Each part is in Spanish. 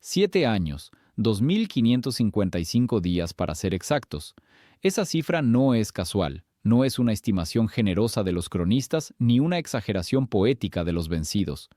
7 años, 2555 días para ser exactos. Esa cifra no es casual, no es una estimación generosa de los cronistas ni una exageración poética de los vencidos.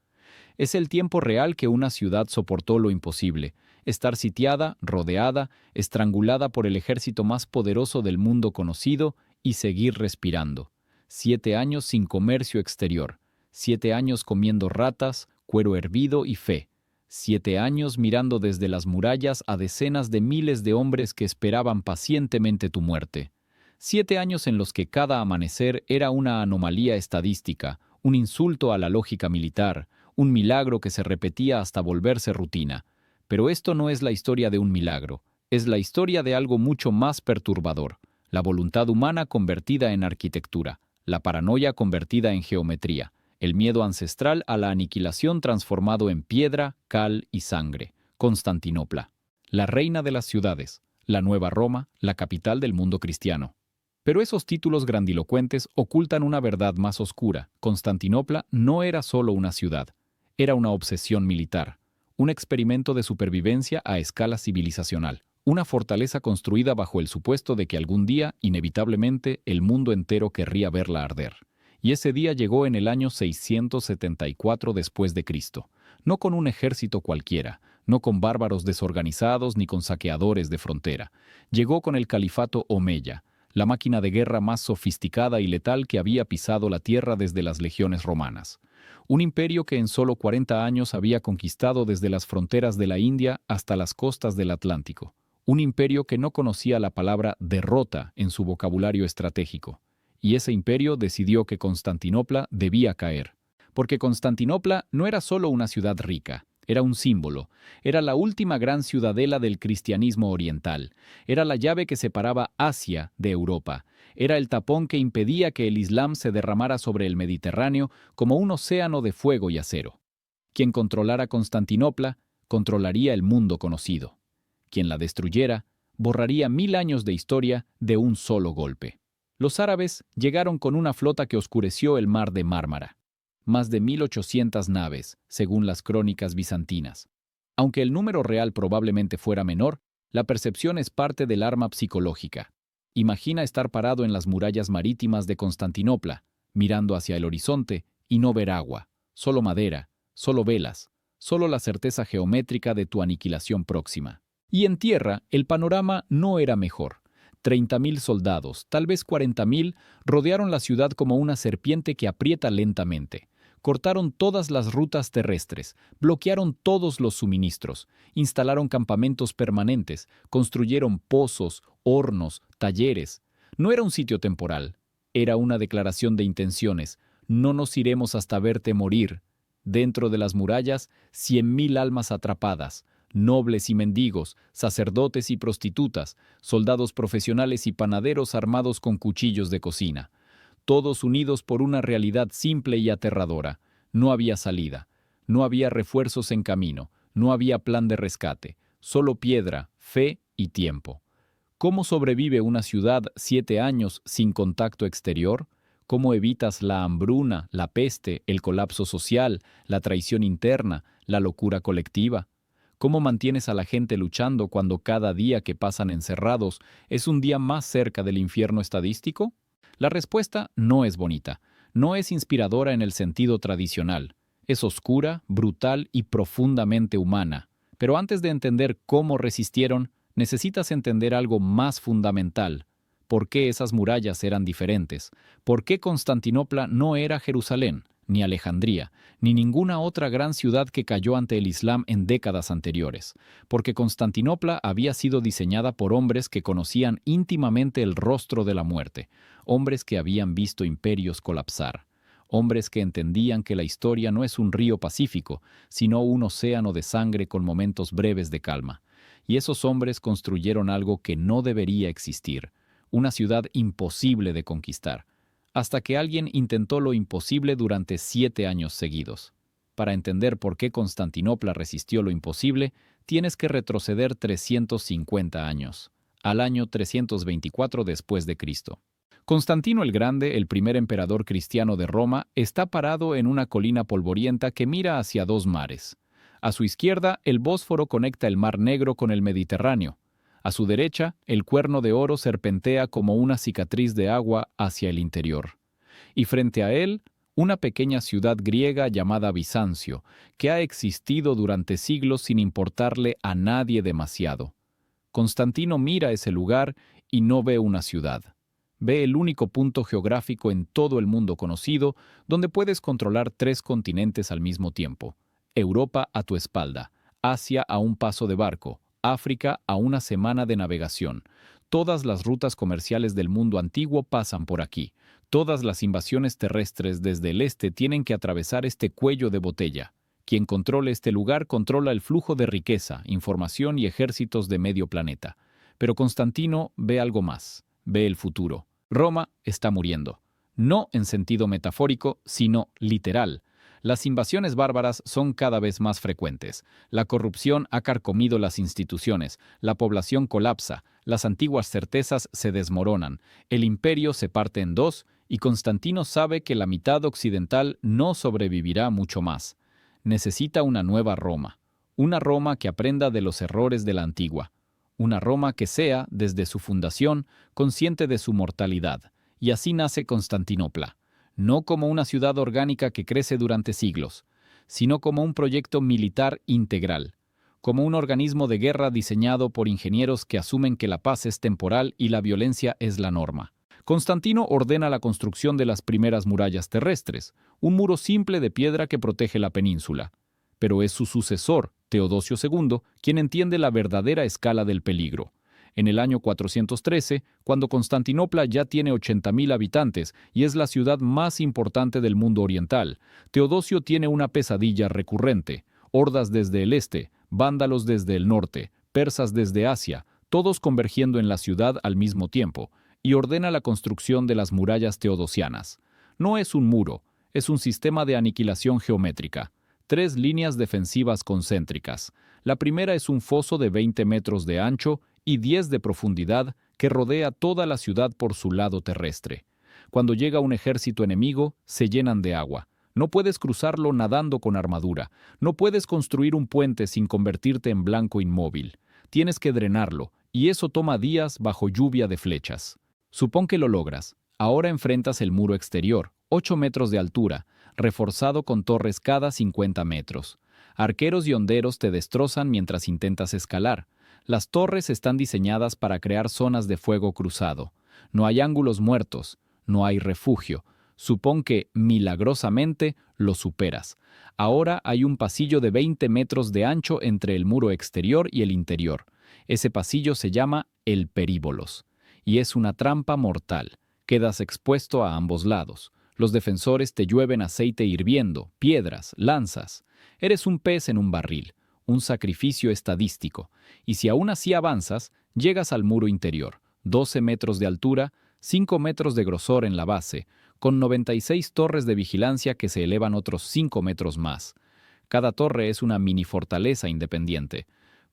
Es el tiempo real que una ciudad soportó lo imposible: estar sitiada, rodeada, estrangulada por el ejército más poderoso del mundo conocido y seguir respirando. 7 años sin comercio exterior, 7 años comiendo ratas, cuero hervido y fe. 7 años mirando desde las murallas a decenas de miles de hombres que esperaban pacientemente tu muerte. 7 años en los que cada amanecer era una anomalía estadística, un insulto a la lógica militar, un milagro que se repetía hasta volverse rutina. Pero esto no es la historia de un milagro, es la historia de algo mucho más perturbador: la voluntad humana convertida en arquitectura, la paranoia convertida en geometría, el miedo ancestral a la aniquilación transformado en piedra, cal y sangre. Constantinopla, la reina de las ciudades, la nueva Roma, la capital del mundo cristiano. Pero esos títulos grandilocuentes ocultan una verdad más oscura. Constantinopla no era solo una ciudad, era una obsesión militar, un experimento de supervivencia a escala civilizacional, una fortaleza construida bajo el supuesto de que algún día, inevitablemente, el mundo entero querría verla arder. Y ese día llegó en el año 674 después de Cristo, no con un ejército cualquiera, no con bárbaros desorganizados ni con saqueadores de frontera. Llegó con el califato omeya, la máquina de guerra más sofisticada y letal que había pisado la tierra desde las legiones romanas. Un imperio que en solo 40 años había conquistado desde las fronteras de la India hasta las costas del Atlántico. Un imperio que no conocía la palabra derrota en su vocabulario estratégico. Y ese imperio decidió que Constantinopla debía caer. Porque Constantinopla no era solo una ciudad rica, era un símbolo, era la última gran ciudadela del cristianismo oriental, era la llave que separaba Asia de Europa, era el tapón que impedía que el Islam se derramara sobre el Mediterráneo como un océano de fuego y acero. Quien controlara Constantinopla, controlaría el mundo conocido. Quien la destruyera, borraría 1000 años de historia de un solo golpe. Los árabes llegaron con una flota que oscureció el mar de Mármara. Más de 1800 naves, según las crónicas bizantinas. Aunque el número real probablemente fuera menor, la percepción es parte del arma psicológica. Imagina estar parado en las murallas marítimas de Constantinopla, mirando hacia el horizonte y no ver agua, solo madera, solo velas, solo la certeza geométrica de tu aniquilación próxima. Y en tierra, el panorama no era mejor. 30.000 soldados, tal vez 40.000, rodearon la ciudad como una serpiente que aprieta lentamente. Cortaron todas las rutas terrestres, bloquearon todos los suministros, instalaron campamentos permanentes, construyeron pozos, hornos, talleres. No era un sitio temporal, era una declaración de intenciones. No nos iremos hasta verte morir. Dentro de las murallas, 100.000 almas atrapadas, nobles y mendigos, sacerdotes y prostitutas, soldados profesionales y panaderos armados con cuchillos de cocina. Todos unidos por una realidad simple y aterradora. No había salida, no había refuerzos en camino, no había plan de rescate, solo piedra, fe y tiempo. ¿Cómo sobrevive una ciudad 7 años sin contacto exterior? ¿Cómo evitas la hambruna, la peste, el colapso social, la traición interna, la locura colectiva? ¿Cómo mantienes a la gente luchando cuando cada día que pasan encerrados es un día más cerca del infierno estadístico? La respuesta no es bonita, no es inspiradora en el sentido tradicional. Es oscura, brutal y profundamente humana. Pero antes de entender cómo resistieron, necesitas entender algo más fundamental. ¿Por qué esas murallas eran diferentes? ¿Por qué Constantinopla no era Jerusalén, ni Alejandría, ni ninguna otra gran ciudad que cayó ante el Islam en décadas anteriores? Porque Constantinopla había sido diseñada por hombres que conocían íntimamente el rostro de la muerte, hombres que habían visto imperios colapsar, hombres que entendían que la historia no es un río pacífico, sino un océano de sangre con momentos breves de calma. Y esos hombres construyeron algo que no debería existir, una ciudad imposible de conquistar, hasta que alguien intentó lo imposible durante 7 años seguidos. Para entender por qué Constantinopla resistió lo imposible, tienes que retroceder 350 años, al año 324 después de Cristo. Constantino el Grande, el primer emperador cristiano de Roma, está parado en una colina polvorienta que mira hacia 2 mares. A su izquierda, el Bósforo conecta el Mar Negro con el Mediterráneo. A su derecha, el Cuerno de Oro serpentea como una cicatriz de agua hacia el interior. Y frente a él, una pequeña ciudad griega llamada Bizancio, que ha existido durante siglos sin importarle a nadie demasiado. Constantino mira ese lugar y no ve una ciudad. Ve el único punto geográfico en todo el mundo conocido donde puedes controlar 3 continentes al mismo tiempo. Europa a tu espalda, Asia a un paso de barco, África a una semana de navegación. Todas las rutas comerciales del mundo antiguo pasan por aquí. Todas las invasiones terrestres desde el este tienen que atravesar este cuello de botella. Quien controle este lugar controla el flujo de riqueza, información y ejércitos de medio planeta. Pero Constantino ve algo más. Ve el futuro. Roma está muriendo. No en sentido metafórico, sino literal. Las invasiones bárbaras son cada vez más frecuentes. La corrupción ha carcomido las instituciones, la población colapsa, las antiguas certezas se desmoronan, el imperio se parte en dos y Constantino sabe que la mitad occidental no sobrevivirá mucho más. Necesita una nueva Roma, una Roma que aprenda de los errores de la antigua, una Roma que sea, desde su fundación, consciente de su mortalidad, y así nace Constantinopla. No como una ciudad orgánica que crece durante siglos, sino como un proyecto militar integral, como un organismo de guerra diseñado por ingenieros que asumen que la paz es temporal y la violencia es la norma. Constantino ordena la construcción de las primeras murallas terrestres, un muro simple de piedra que protege la península. Pero es su sucesor, Teodosio II, quien entiende la verdadera escala del peligro. En el año 413, cuando Constantinopla ya tiene 80.000 habitantes y es la ciudad más importante del mundo oriental, Teodosio tiene una pesadilla recurrente. Hordas desde el este, vándalos desde el norte, persas desde Asia, todos convergiendo en la ciudad al mismo tiempo, y ordena la construcción de las murallas teodosianas. No es un muro, es un sistema de aniquilación geométrica. 3 líneas defensivas concéntricas. La primera es un foso de 20 metros de ancho y 10 de profundidad que rodea toda la ciudad por su lado terrestre. Cuando llega un ejército enemigo, se llenan de agua. No puedes cruzarlo nadando con armadura. No puedes construir un puente sin convertirte en blanco inmóvil. Tienes que drenarlo, y eso toma días bajo lluvia de flechas. Supón que lo logras. Ahora enfrentas el muro exterior, 8 metros de altura, reforzado con torres cada 50 metros. Arqueros y honderos te destrozan mientras intentas escalar. Las torres están diseñadas para crear zonas de fuego cruzado. No hay ángulos muertos, no hay refugio. Supón que, milagrosamente, lo superas. Ahora hay un pasillo de 20 metros de ancho entre el muro exterior y el interior. Ese pasillo se llama el Períbolos. Y es una trampa mortal. Quedas expuesto a ambos lados. Los defensores te llueven aceite hirviendo, piedras, lanzas. Eres un pez en un barril, un sacrificio estadístico. Y si aún así avanzas, llegas al muro interior, 12 metros de altura, 5 metros de grosor en la base, con 96 torres de vigilancia que se elevan otros 5 metros más. Cada torre es una mini fortaleza independiente.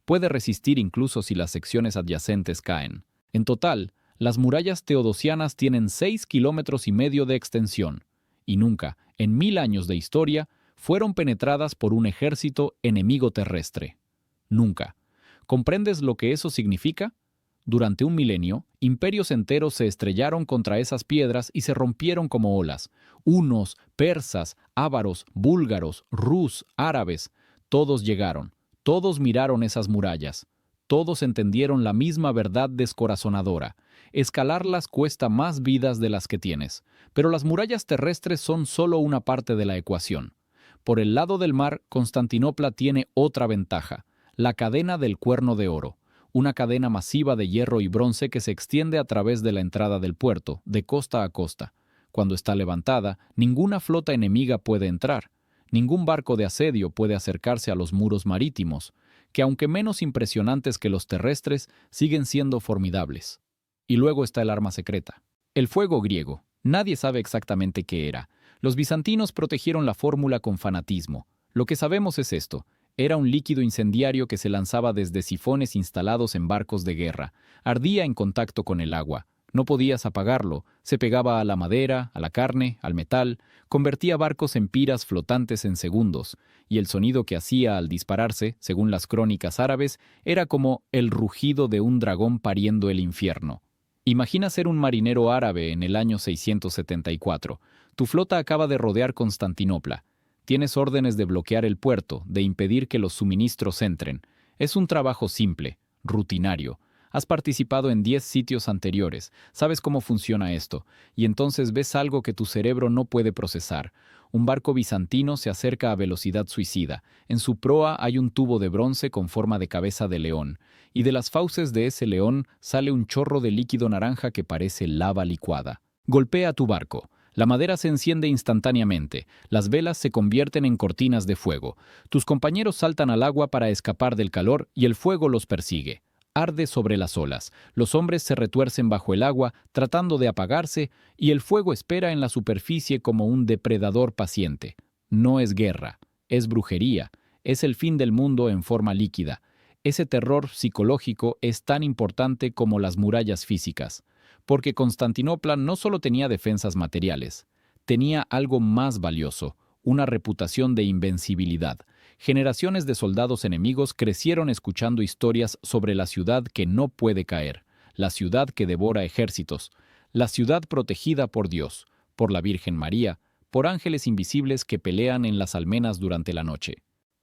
Puede resistir incluso si las secciones adyacentes caen. En total, las murallas teodosianas tienen 6,5 kilómetros de extensión, y nunca, en 1000 años de historia, fueron penetradas por un ejército enemigo terrestre. Nunca. ¿Comprendes lo que eso significa? Durante un milenio, imperios enteros se estrellaron contra esas piedras y se rompieron como olas. Hunos, persas, ávaros, búlgaros, rus, árabes, todos llegaron, todos miraron esas murallas. Todos entendieron la misma verdad descorazonadora. Escalarlas cuesta más vidas de las que tienes, pero las murallas terrestres son solo una parte de la ecuación. Por el lado del mar, Constantinopla tiene otra ventaja, la cadena del Cuerno de Oro, una cadena masiva de hierro y bronce que se extiende a través de la entrada del puerto, de costa a costa. Cuando está levantada, ninguna flota enemiga puede entrar. Ningún barco de asedio puede acercarse a los muros marítimos, que aunque menos impresionantes que los terrestres, siguen siendo formidables. Y luego está el arma secreta, el fuego griego. Nadie sabe exactamente qué era. Los bizantinos protegieron la fórmula con fanatismo. Lo que sabemos es esto. Era un líquido incendiario que se lanzaba desde sifones instalados en barcos de guerra. Ardía en contacto con el agua. No podías apagarlo, se pegaba a la madera, a la carne, al metal, convertía barcos en piras flotantes en segundos, y el sonido que hacía al dispararse, según las crónicas árabes, era como el rugido de un dragón pariendo el infierno. Imagina ser un marinero árabe en el año 674. Tu flota acaba de rodear Constantinopla. Tienes órdenes de bloquear el puerto, de impedir que los suministros entren. Es un trabajo simple, rutinario. Has participado en 10 sitios anteriores, sabes cómo funciona esto, y entonces ves algo que tu cerebro no puede procesar. Un barco bizantino se acerca a velocidad suicida. En su proa hay un tubo de bronce con forma de cabeza de león, y de las fauces de ese león sale un chorro de líquido naranja que parece lava licuada. Golpea tu barco. La madera se enciende instantáneamente, las velas se convierten en cortinas de fuego. Tus compañeros saltan al agua para escapar del calor y el fuego los persigue. Arde sobre las olas, los hombres se retuercen bajo el agua tratando de apagarse y el fuego espera en la superficie como un depredador paciente. No es guerra, es brujería, es el fin del mundo en forma líquida. Ese terror psicológico es tan importante como las murallas físicas, porque Constantinopla no solo tenía defensas materiales, tenía algo más valioso, una reputación de invencibilidad. Generaciones de soldados enemigos crecieron escuchando historias sobre la ciudad que no puede caer, la ciudad que devora ejércitos, la ciudad protegida por Dios, por la Virgen María, por ángeles invisibles que pelean en las almenas durante la noche.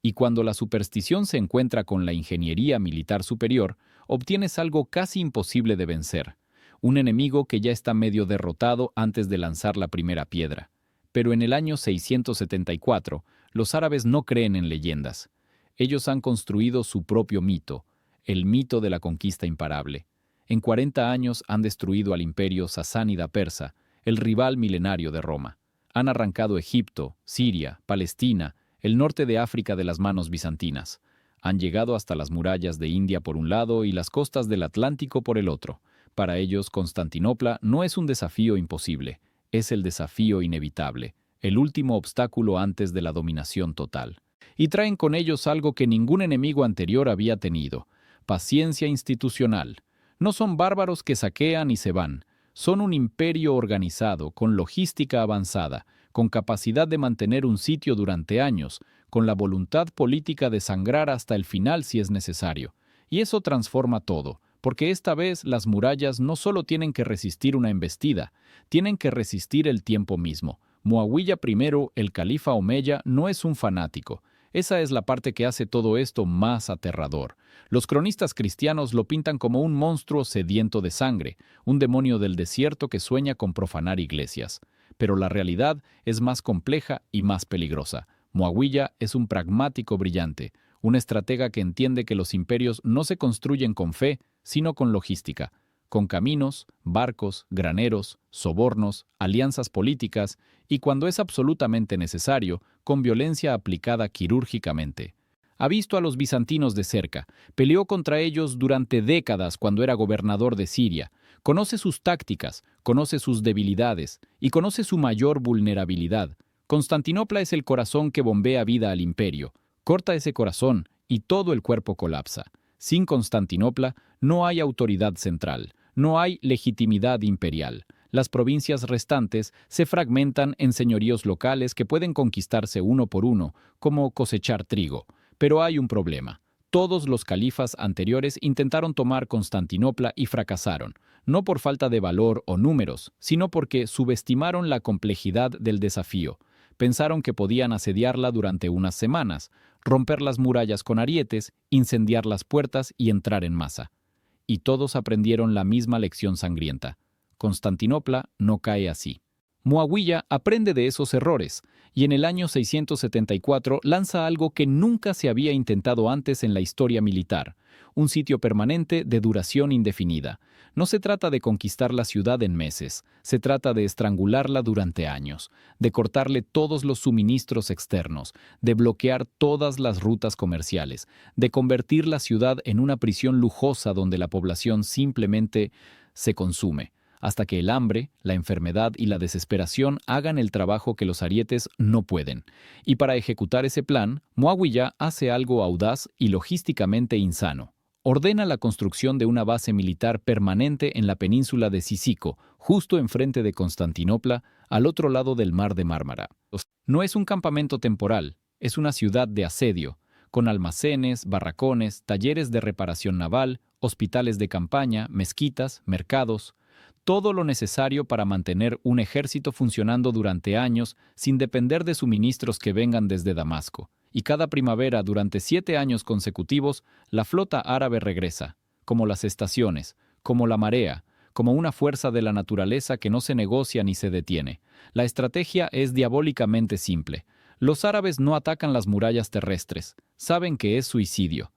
Y cuando la superstición se encuentra con la ingeniería militar superior, obtienes algo casi imposible de vencer, un enemigo que ya está medio derrotado antes de lanzar la primera piedra. Pero en el año 674, los árabes no creen en leyendas. Ellos han construido su propio mito, el mito de la conquista imparable. En 40 años han destruido al imperio sasánida persa, el rival milenario de Roma. Han arrancado Egipto, Siria, Palestina, el norte de África de las manos bizantinas. Han llegado hasta las murallas de India por un lado y las costas del Atlántico por el otro. Para ellos, Constantinopla no es un desafío imposible, es el desafío inevitable, el último obstáculo antes de la dominación total. Y traen con ellos algo que ningún enemigo anterior había tenido: paciencia institucional. No son bárbaros que saquean y se van, son un imperio organizado, con logística avanzada, con capacidad de mantener un sitio durante años, con la voluntad política de sangrar hasta el final si es necesario. Y eso transforma todo, porque esta vez las murallas no solo tienen que resistir una embestida, tienen que resistir el tiempo mismo. Muawiyah I, el califa omeya, no es un fanático. Esa es la parte que hace todo esto más aterrador. Los cronistas cristianos lo pintan como un monstruo sediento de sangre, un demonio del desierto que sueña con profanar iglesias. Pero la realidad es más compleja y más peligrosa. Muawiyah es un pragmático brillante, un estratega que entiende que los imperios no se construyen con fe, sino con logística, con caminos, barcos, graneros, sobornos, alianzas políticas y, cuando es absolutamente necesario, con violencia aplicada quirúrgicamente. Ha visto a los bizantinos de cerca, peleó contra ellos durante décadas cuando era gobernador de Siria, conoce sus tácticas, conoce sus debilidades y conoce su mayor vulnerabilidad. Constantinopla es el corazón que bombea vida al imperio. Corta ese corazón y todo el cuerpo colapsa. Sin Constantinopla no hay autoridad central, no hay legitimidad imperial. Las provincias restantes se fragmentan en señoríos locales que pueden conquistarse uno por uno, como cosechar trigo. Pero hay un problema. Todos los califas anteriores intentaron tomar Constantinopla y fracasaron, no por falta de valor o números, sino porque subestimaron la complejidad del desafío. Pensaron que podían asediarla durante unas semanas, romper las murallas con arietes, incendiar las puertas y entrar en masa. Y todos aprendieron la misma lección sangrienta. Constantinopla no cae así. Muawiyah aprende de esos errores y en el año 674 lanza algo que nunca se había intentado antes en la historia militar: un sitio permanente de duración indefinida. No se trata de conquistar la ciudad en meses, se trata de estrangularla durante años, de cortarle todos los suministros externos, de bloquear todas las rutas comerciales, de convertir la ciudad en una prisión lujosa donde la población simplemente se consume, hasta que el hambre, la enfermedad y la desesperación hagan el trabajo que los arietes no pueden. Y para ejecutar ese plan, Muawiyah hace algo audaz y logísticamente insano: ordena la construcción de una base militar permanente en la península de Cícico, justo enfrente de Constantinopla, al otro lado del Mar de Mármara. No es un campamento temporal, es una ciudad de asedio, con almacenes, barracones, talleres de reparación naval, hospitales de campaña, mezquitas, mercados, todo lo necesario para mantener un ejército funcionando durante años sin depender de suministros que vengan desde Damasco. Y cada primavera, durante 7 años consecutivos, la flota árabe regresa, como las estaciones, como la marea, como una fuerza de la naturaleza que no se negocia ni se detiene. La estrategia es diabólicamente simple. Los árabes no atacan las murallas terrestres, saben que es suicidio.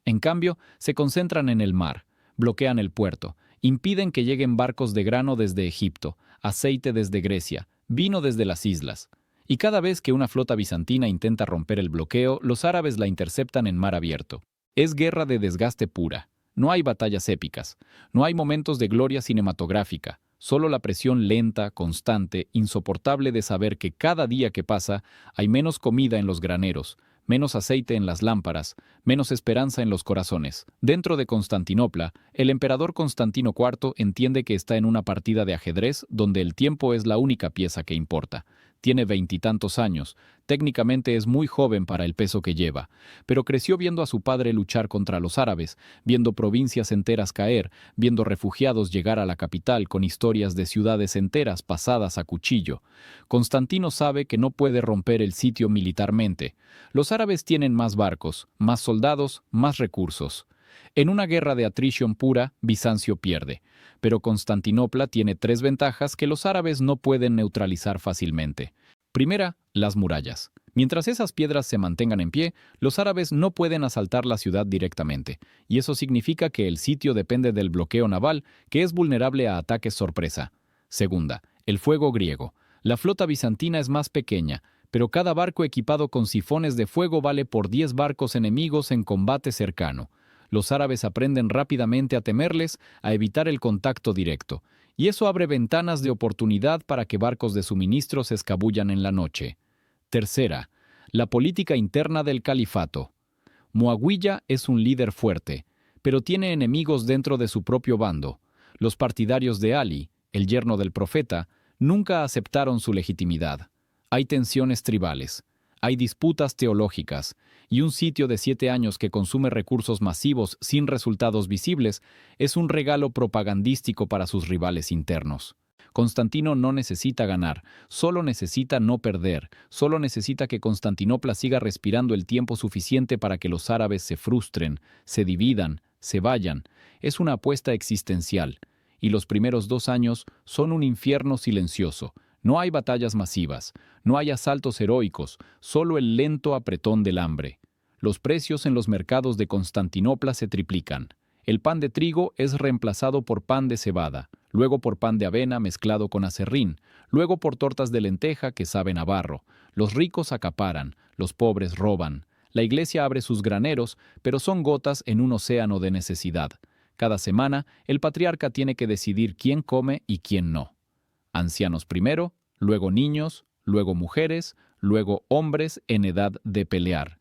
En cambio, se concentran en el mar, bloquean el puerto, impiden que lleguen barcos de grano desde Egipto, aceite desde Grecia, vino desde las islas. Y cada vez que una flota bizantina intenta romper el bloqueo, los árabes la interceptan en mar abierto. Es guerra de desgaste pura. No hay batallas épicas, no hay momentos de gloria cinematográfica, solo la presión lenta, constante, insoportable de saber que cada día que pasa hay menos comida en los graneros, menos aceite en las lámparas, menos esperanza en los corazones. Dentro de Constantinopla, el emperador Constantino IV entiende que está en una partida de ajedrez donde el tiempo es la única pieza que importa. Tiene 20 y tantos años, técnicamente es muy joven para el peso que lleva, pero creció viendo a su padre luchar contra los árabes, viendo provincias enteras caer, viendo refugiados llegar a la capital con historias de ciudades enteras pasadas a cuchillo. Constantino sabe que no puede romper el sitio militarmente. Los árabes tienen más barcos, más soldados, más recursos. En una guerra de attrition pura, Bizancio pierde, pero Constantinopla tiene 3 ventajas que los árabes no pueden neutralizar fácilmente. Primera, las murallas. Mientras esas piedras se mantengan en pie, los árabes no pueden asaltar la ciudad directamente, y eso significa que el sitio depende del bloqueo naval, que es vulnerable a ataques sorpresa. Segunda, el fuego griego. La flota bizantina es más pequeña, pero cada barco equipado con sifones de fuego vale por 10 barcos enemigos en combate cercano. Los árabes aprenden rápidamente a temerles, a evitar el contacto directo, y eso abre ventanas de oportunidad para que barcos de suministro se escabullan en la noche. Tercera, la política interna del califato. Muawiyah es un líder fuerte, pero tiene enemigos dentro de su propio bando. Los partidarios de Ali, el yerno del profeta, nunca aceptaron su legitimidad. Hay tensiones tribales, hay disputas teológicas, y un sitio de 7 años que consume recursos masivos sin resultados visibles es un regalo propagandístico para sus rivales internos. Constantino no necesita ganar, solo necesita no perder, solo necesita que Constantinopla siga respirando el tiempo suficiente para que los árabes se frustren, se dividan, se vayan. Es una apuesta existencial, y los primeros 2 años son un infierno silencioso. No hay batallas masivas, no hay asaltos heroicos, solo el lento apretón del hambre. Los precios en los mercados de Constantinopla se triplican. El pan de trigo es reemplazado por pan de cebada, luego por pan de avena mezclado con aserrín, luego por tortas de lenteja que saben a barro. Los ricos acaparan, los pobres roban. La iglesia abre sus graneros, pero son gotas en un océano de necesidad. Cada semana, el patriarca tiene que decidir quién come y quién no. Ancianos primero, luego niños, luego mujeres, luego hombres en edad de pelear.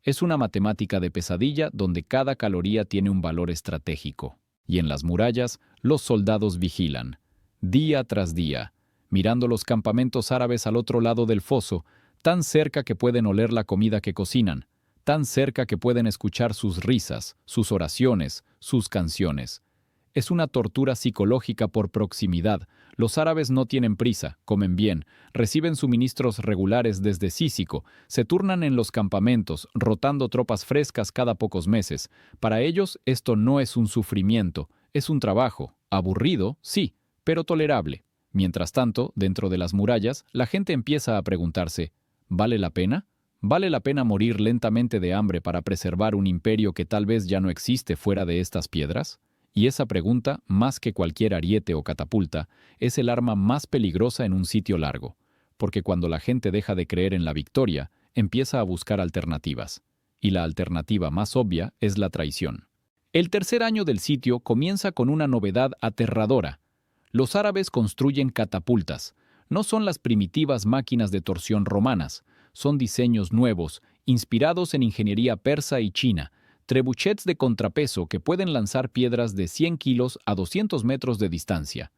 Es una matemática de pesadilla donde cada caloría tiene un valor estratégico. Y en las murallas, los soldados vigilan, día tras día, mirando los campamentos árabes al otro lado del foso, tan cerca que pueden oler la comida que cocinan, tan cerca que pueden escuchar sus risas, sus oraciones, sus canciones. Es una tortura psicológica por proximidad. Los árabes no tienen prisa, comen bien, reciben suministros regulares desde Cícico, se turnan en los campamentos, rotando tropas frescas cada pocos meses. Para ellos esto no es un sufrimiento, es un trabajo, aburrido, sí, pero tolerable. Mientras tanto, dentro de las murallas, la gente empieza a preguntarse, ¿vale la pena? ¿Vale la pena morir lentamente de hambre para preservar un imperio que tal vez ya no existe fuera de estas piedras? Y esa pregunta, más que cualquier ariete o catapulta, es el arma más peligrosa en un sitio largo, porque cuando la gente deja de creer en la victoria, empieza a buscar alternativas. Y la alternativa más obvia es la traición. El tercer año del sitio comienza con una novedad aterradora. Los árabes construyen catapultas. No son las primitivas máquinas de torsión romanas, son diseños nuevos, inspirados en ingeniería persa y china, trebuchets de contrapeso que pueden lanzar piedras de 100 kilos a 200 metros de distancia.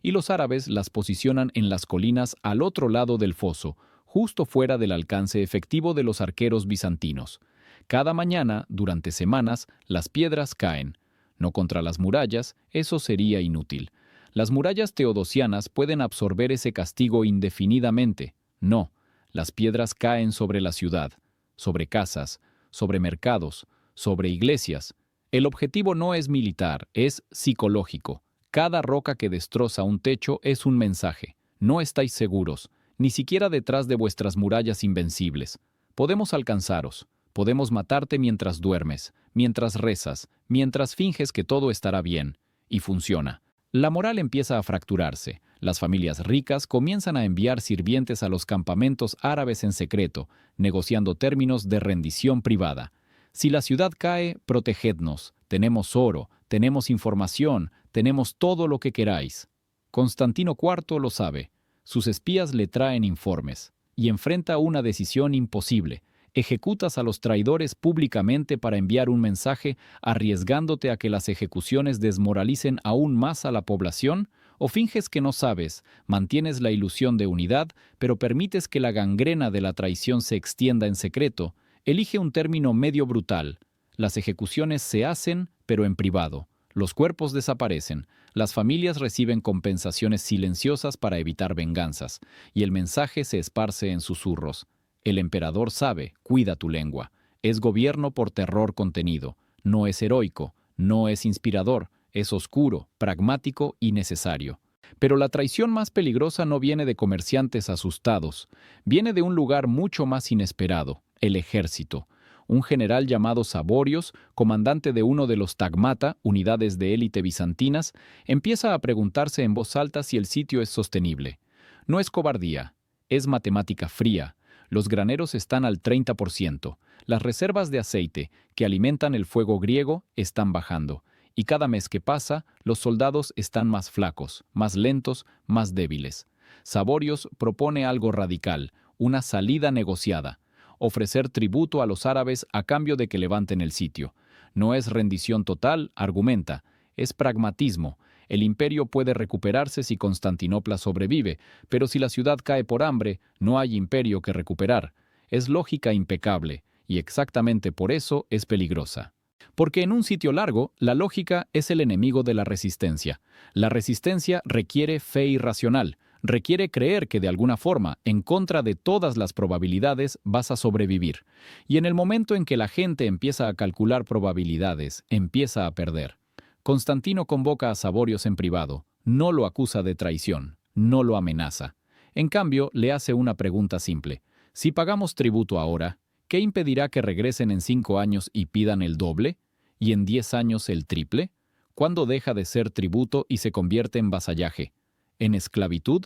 Y los árabes las posicionan en las colinas al otro lado del foso, justo fuera del alcance efectivo de los arqueros bizantinos. Cada mañana, durante semanas, las piedras caen. No contra las murallas, eso sería inútil. Las murallas teodosianas pueden absorber ese castigo indefinidamente. No, las piedras caen sobre la ciudad, sobre casas, sobre mercados, sobre iglesias. El objetivo no es militar, es psicológico. Cada roca que destroza un techo es un mensaje. No estáis seguros, ni siquiera detrás de vuestras murallas invencibles. Podemos alcanzaros, podemos matarte mientras duermes, mientras rezas, mientras finges que todo estará bien. Y funciona. La moral empieza a fracturarse. Las familias ricas comienzan a enviar sirvientes a los campamentos árabes en secreto, negociando términos de rendición privada. Si la ciudad cae, protegednos. Tenemos oro, tenemos información, tenemos todo lo que queráis. Constantino IV lo sabe. Sus espías le traen informes y enfrenta una decisión imposible. ¿Ejecutas a los traidores públicamente para enviar un mensaje arriesgándote a que las ejecuciones desmoralicen aún más a la población? ¿O finges que no sabes, mantienes la ilusión de unidad, pero permites que la gangrena de la traición se extienda en secreto? Elige un término medio brutal. Las ejecuciones se hacen, pero en privado. Los cuerpos desaparecen. Las familias reciben compensaciones silenciosas para evitar venganzas, y el mensaje se esparce en susurros. El emperador sabe, cuida tu lengua. Es gobierno por terror contenido. No es heroico, no es inspirador, es oscuro, pragmático y necesario. Pero la traición más peligrosa no viene de comerciantes asustados. Viene de un lugar mucho más inesperado, el ejército. Un general llamado Saborios, comandante de uno de los tagmata, unidades de élite bizantinas, empieza a preguntarse en voz alta si el sitio es sostenible. No es cobardía, es matemática fría. Los graneros están al 30%. Las reservas de aceite, que alimentan el fuego griego, están bajando. Y cada mes que pasa, los soldados están más flacos, más lentos, más débiles. Saborios propone algo radical, una salida negociada. Ofrecer tributo a los árabes a cambio de que levanten el sitio. No es rendición total, argumenta. Es pragmatismo. El imperio puede recuperarse si Constantinopla sobrevive, pero si la ciudad cae por hambre, no hay imperio que recuperar. Es lógica impecable, y exactamente por eso es peligrosa. Porque en un sitio largo, la lógica es el enemigo de la resistencia. La resistencia requiere fe irracional, requiere creer que de alguna forma, en contra de todas las probabilidades, vas a sobrevivir. Y en el momento en que la gente empieza a calcular probabilidades, empieza a perder. Constantino convoca a Saborios en privado, no lo acusa de traición, no lo amenaza. En cambio, le hace una pregunta simple. Si pagamos tributo ahora, ¿qué impedirá que regresen en 5 años y pidan el doble? ¿Y en 10 años el triple? ¿Cuándo deja de ser tributo y se convierte en vasallaje? ¿En esclavitud?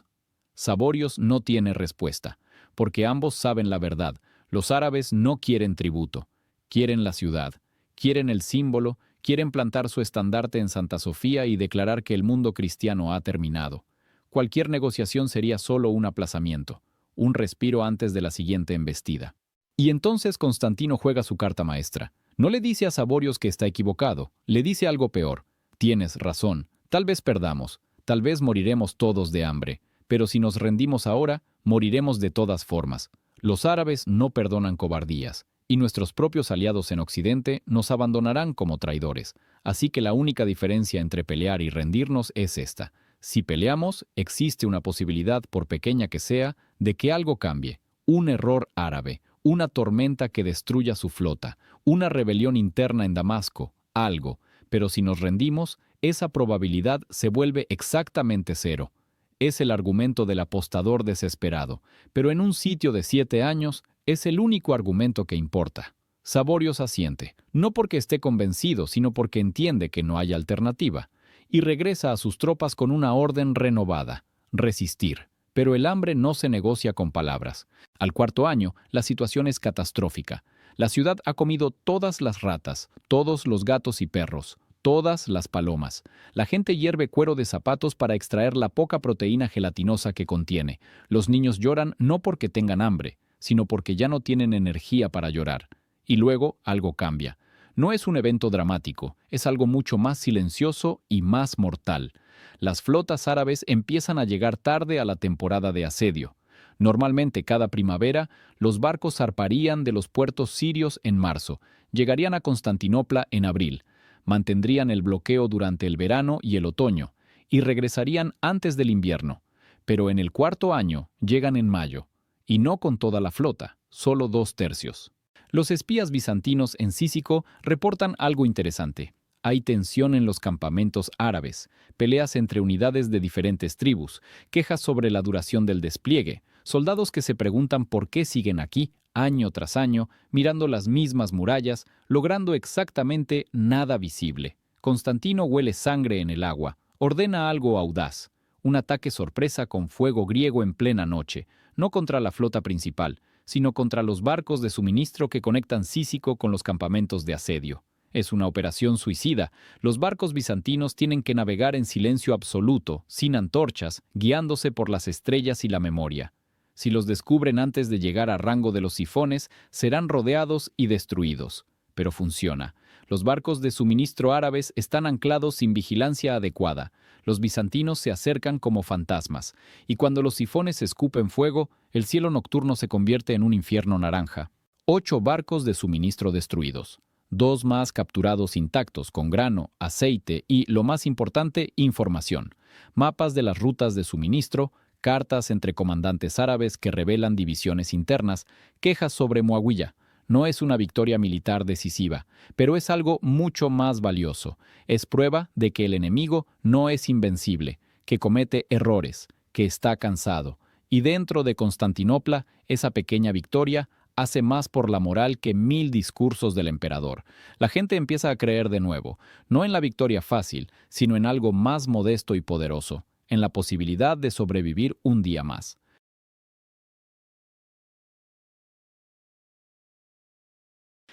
Saborios no tiene respuesta, porque ambos saben la verdad. Los árabes no quieren tributo, quieren la ciudad, quieren el símbolo, quieren plantar su estandarte en Santa Sofía y declarar que el mundo cristiano ha terminado. Cualquier negociación sería solo un aplazamiento, un respiro antes de la siguiente embestida. Y entonces Constantino juega su carta maestra. No le dice a Saborios que está equivocado, le dice algo peor. Tienes razón, tal vez perdamos, tal vez moriremos todos de hambre, pero si nos rendimos ahora, moriremos de todas formas. Los árabes no perdonan cobardías. Y nuestros propios aliados en Occidente nos abandonarán como traidores. Así que la única diferencia entre pelear y rendirnos es esta. Si peleamos, existe una posibilidad, por pequeña que sea, de que algo cambie. Un error árabe, una tormenta que destruya su flota, una rebelión interna en Damasco, algo. Pero si nos rendimos, esa probabilidad se vuelve exactamente cero. Es el argumento del apostador desesperado, pero en un sitio de 7 años, es el único argumento que importa. Saborios asiente, no porque esté convencido, sino porque entiende que no hay alternativa, y regresa a sus tropas con una orden renovada: resistir. Pero el hambre no se negocia con palabras. Al 4.º año, la situación es catastrófica. La ciudad ha comido todas las ratas, todos los gatos y perros, todas las palomas. La gente hierve cuero de zapatos para extraer la poca proteína gelatinosa que contiene. Los niños lloran no porque tengan hambre, sino porque ya no tienen energía para llorar. Y luego algo cambia. No es un evento dramático, es algo mucho más silencioso y más mortal. Las flotas árabes empiezan a llegar tarde a la temporada de asedio. Normalmente cada primavera, los barcos zarparían de los puertos sirios en marzo, llegarían a Constantinopla en abril, mantendrían el bloqueo durante el verano y el otoño, y regresarían antes del invierno. Pero en el cuarto año llegan en mayo, y no con toda la flota, solo 2/3. Los espías bizantinos en Cícico reportan algo interesante. Hay tensión en los campamentos árabes, peleas entre unidades de diferentes tribus, quejas sobre la duración del despliegue, soldados que se preguntan por qué siguen aquí, año tras año, mirando las mismas murallas, logrando exactamente nada visible. Constantino huele sangre en el agua, ordena algo audaz, un ataque sorpresa con fuego griego en plena noche, no contra la flota principal, sino contra los barcos de suministro que conectan Cícico con los campamentos de asedio. Es una operación suicida. Los barcos bizantinos tienen que navegar en silencio absoluto, sin antorchas, guiándose por las estrellas y la memoria. Si los descubren antes de llegar a rango de los sifones, serán rodeados y destruidos. Pero funciona. Los barcos de suministro árabes están anclados sin vigilancia adecuada. Los bizantinos se acercan como fantasmas, y cuando los sifones escupen fuego, el cielo nocturno se convierte en un infierno naranja. 8 barcos de suministro destruidos. 2 más capturados intactos, con grano, aceite y, lo más importante, información. Mapas de las rutas de suministro, cartas entre comandantes árabes que revelan divisiones internas, quejas sobre Muawiyah. No es una victoria militar decisiva, pero es algo mucho más valioso. Es prueba de que el enemigo no es invencible, que comete errores, que está cansado. Y dentro de Constantinopla, esa pequeña victoria hace más por la moral que 1000 discursos del emperador. La gente empieza a creer de nuevo, no en la victoria fácil, sino en algo más modesto y poderoso, en la posibilidad de sobrevivir un día más.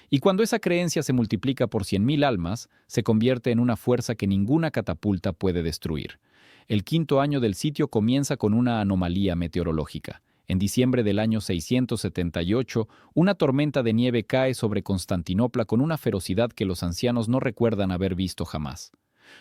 Y cuando esa creencia se multiplica por 100.000 almas, se convierte en una fuerza que ninguna catapulta puede destruir. El quinto año del sitio comienza con una anomalía meteorológica. En diciembre del año 678, una tormenta de nieve cae sobre Constantinopla con una ferocidad que los ancianos no recuerdan haber visto jamás.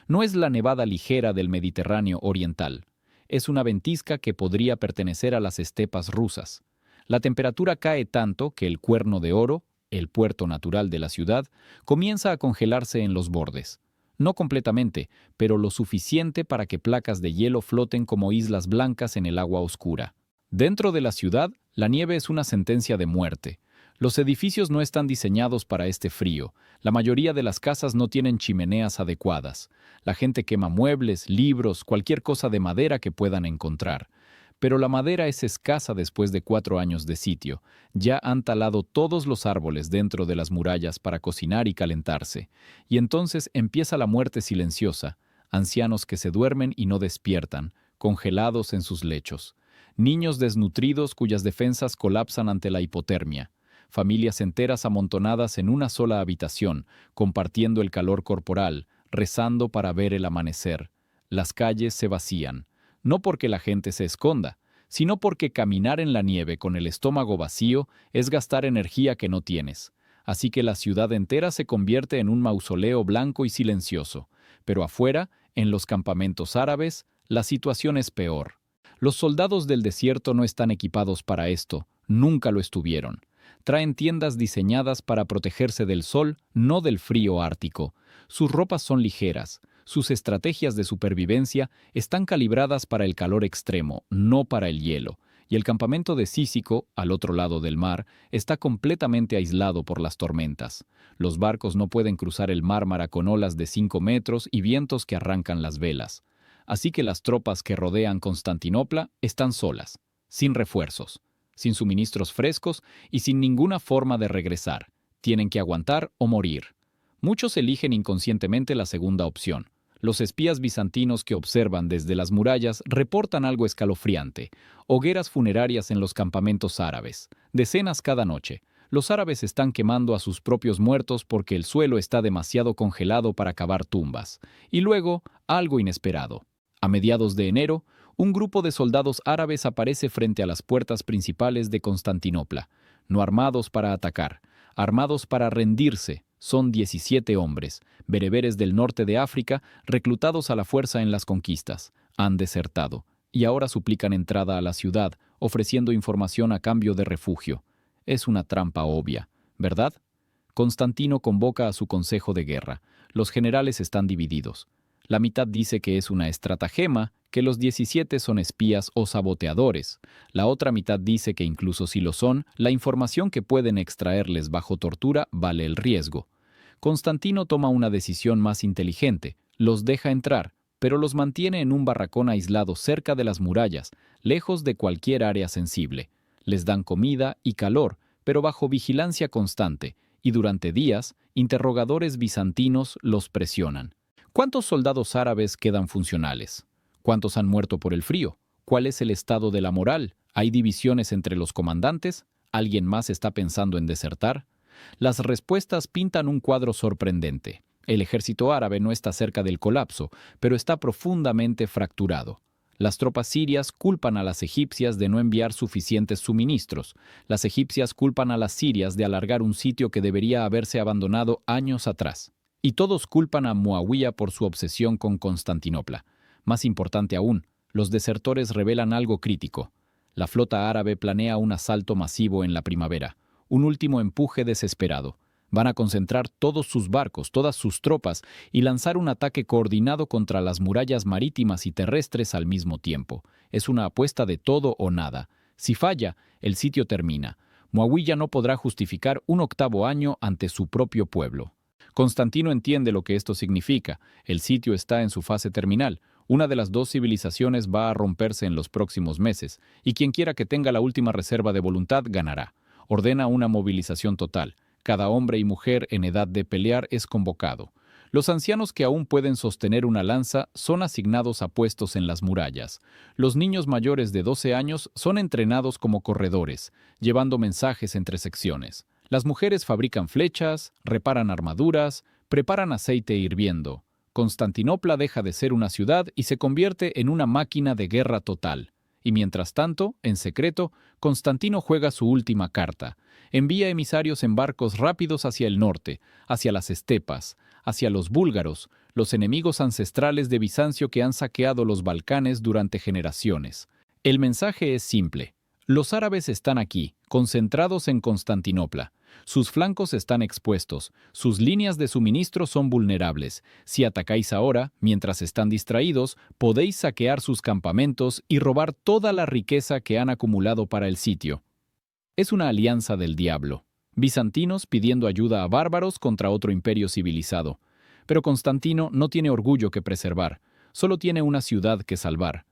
No es la nevada ligera del Mediterráneo oriental. Es una ventisca que podría pertenecer a las estepas rusas. La temperatura cae tanto que el Cuerno de Oro, el puerto natural de la ciudad, comienza a congelarse en los bordes. No completamente, pero lo suficiente para que placas de hielo floten como islas blancas en el agua oscura. Dentro de la ciudad, la nieve es una sentencia de muerte. Los edificios no están diseñados para este frío. La mayoría de las casas no tienen chimeneas adecuadas. La gente quema muebles, libros, cualquier cosa de madera que puedan encontrar. Pero la madera es escasa después de 4 años de sitio. Ya han talado todos los árboles dentro de las murallas para cocinar y calentarse. Y entonces empieza la muerte silenciosa. Ancianos que se duermen y no despiertan, congelados en sus lechos. Niños desnutridos cuyas defensas colapsan ante la hipotermia. Familias enteras amontonadas en una sola habitación, compartiendo el calor corporal, rezando para ver el amanecer. Las calles se vacían. No porque la gente se esconda, sino porque caminar en la nieve con el estómago vacío es gastar energía que no tienes. Así que la ciudad entera se convierte en un mausoleo blanco y silencioso. Pero afuera, en los campamentos árabes, la situación es peor. Los soldados del desierto no están equipados para esto, nunca lo estuvieron. Traen tiendas diseñadas para protegerse del sol, no del frío ártico. Sus ropas son ligeras. Sus estrategias de supervivencia están calibradas para el calor extremo, no para el hielo. Y el campamento de Cícico, al otro lado del mar, está completamente aislado por las tormentas. Los barcos no pueden cruzar el Mármara con olas de 5 metros y vientos que arrancan las velas. Así que las tropas que rodean Constantinopla están solas, sin refuerzos, sin suministros frescos y sin ninguna forma de regresar. Tienen que aguantar o morir. Muchos eligen inconscientemente la segunda opción. Los espías bizantinos que observan desde las murallas reportan algo escalofriante. Hogueras funerarias en los campamentos árabes. Decenas cada noche. Los árabes están quemando a sus propios muertos porque el suelo está demasiado congelado para cavar tumbas. Y luego, algo inesperado. A mediados de enero, un grupo de soldados árabes aparece frente a las puertas principales de Constantinopla. No armados para atacar, armados para rendirse, Son 17 hombres, bereberes del norte de África, reclutados a la fuerza en las conquistas. Han desertado, y ahora suplican entrada a la ciudad, ofreciendo información a cambio de refugio. Es una trampa obvia, ¿verdad? Constantino convoca a su consejo de guerra. Los generales están divididos. La mitad dice que es una estratagema, que los 17 son espías o saboteadores. La otra mitad dice que incluso si lo son, la información que pueden extraerles bajo tortura vale el riesgo. Constantino toma una decisión más inteligente. Los deja entrar, pero los mantiene en un barracón aislado cerca de las murallas, lejos de cualquier área sensible. Les dan comida y calor, pero bajo vigilancia constante, y durante días, interrogadores bizantinos los presionan. ¿Cuántos soldados árabes quedan funcionales? ¿Cuántos han muerto por el frío? ¿Cuál es el estado de la moral? ¿Hay divisiones entre los comandantes? ¿Alguien más está pensando en desertar? Las respuestas pintan un cuadro sorprendente. El ejército árabe no está cerca del colapso, pero está profundamente fracturado. Las tropas sirias culpan a las egipcias de no enviar suficientes suministros. Las egipcias culpan a las sirias de alargar un sitio que debería haberse abandonado años atrás. Y todos culpan a Muawiyah por su obsesión con Constantinopla. Más importante aún, los desertores revelan algo crítico. La flota árabe planea un asalto masivo en la primavera, un último empuje desesperado. Van a concentrar todos sus barcos, todas sus tropas, y lanzar un ataque coordinado contra las murallas marítimas y terrestres al mismo tiempo. Es una apuesta de todo o nada. Si falla, el sitio termina. Muawiyah no podrá justificar un 8º año ante su propio pueblo. Constantino entiende lo que esto significa. El sitio está en su fase terminal. Una de las dos civilizaciones va a romperse en los próximos meses, y quien quiera que tenga la última reserva de voluntad ganará. Ordena una movilización total. Cada hombre y mujer en edad de pelear es convocado. Los ancianos que aún pueden sostener una lanza son asignados a puestos en las murallas. Los niños mayores de 12 años son entrenados como corredores, llevando mensajes entre secciones. Las mujeres fabrican flechas, reparan armaduras, preparan aceite hirviendo. Constantinopla deja de ser una ciudad y se convierte en una máquina de guerra total. Y mientras tanto, en secreto, Constantino juega su última carta. Envía emisarios en barcos rápidos hacia el norte, hacia las estepas, hacia los búlgaros, los enemigos ancestrales de Bizancio que han saqueado los Balcanes durante generaciones. El mensaje es simple. Los árabes están aquí, concentrados en Constantinopla. Sus flancos están expuestos, sus líneas de suministro son vulnerables. Si atacáis ahora, mientras están distraídos, podéis saquear sus campamentos y robar toda la riqueza que han acumulado para el sitio. Es una alianza del diablo. Bizantinos pidiendo ayuda a bárbaros contra otro imperio civilizado. Pero Constantino no tiene orgullo que preservar, solo tiene una ciudad que salvar.